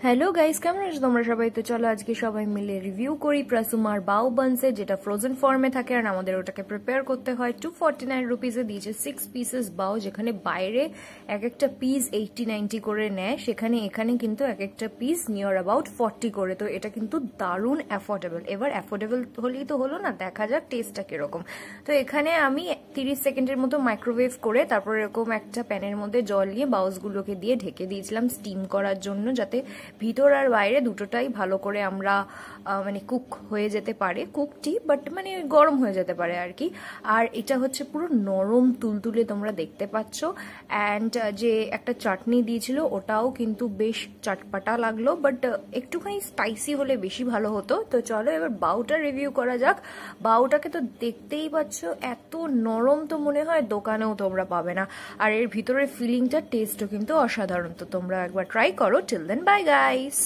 Hello guys, কেমন আছো তোমরা সবাই? তো চলো আজকে সবাই মিলে রিভিউ করি প্রসুমার বাউ বানসে, যেটা ফ্রোজেন ফর্মে থাকে আর আমাদের ওটাকে প্রিপেয়ার করতে হয়। 249 রুপিসে দিয়েছে 6 পিসেস বাউ, যেখানে বাইরে এক একটা পিস 80-90 করে নেয়, সেখানে এখানে কিন্তু এক একটা পিস নিয়ার অ্যাবাউট 40 করে। তো এটা কিন্তু দারুণ অ্যাফোর্ডেবল। এবার অ্যাফোর্ডেবল হলেই তো হলো না, দেখা যাক টেস্টটা কিরকম। তো এখানে আমি 30 সেকেন্ডের মতো মাইক্রোওয়েভ করে তারপর এরকম একটা প্যানের মধ্যে জল নিয়ে বাউসগুলোকে দিয়ে ঢেকে দিয়েছিলাম স্টিম করার জন্য, যাতে ভিতর আর বাইরে দুটোটাই ভালো করে আমরা মানে কুক হয়ে যেতে পারে, কুকটি বাট মানে গরম হয়ে যেতে পারে আর কি। আর এটা হচ্ছে পুরো নরম তুলতুলে, তোমরা দেখতে পাচ্ছ। অ্যান্ড যে একটা চাটনি দিয়েছিল ওটাও কিন্তু বেশ চটপাটা লাগলো, বাট একটুখানি স্পাইসি হলে বেশি ভালো হতো। তো চলো এবার বাউটা রিভিউ করা যাক। বাউটাকে তো দেখতেই পাচ্ছ, এত নরম তো মনে হয় দোকানেও তোমরা পাবে না। আর এর ভিতরের ফিলিংটা টেস্টও কিন্তু অসাধারণ। তো তোমরা একবার ট্রাই করো। Till then, bye guys.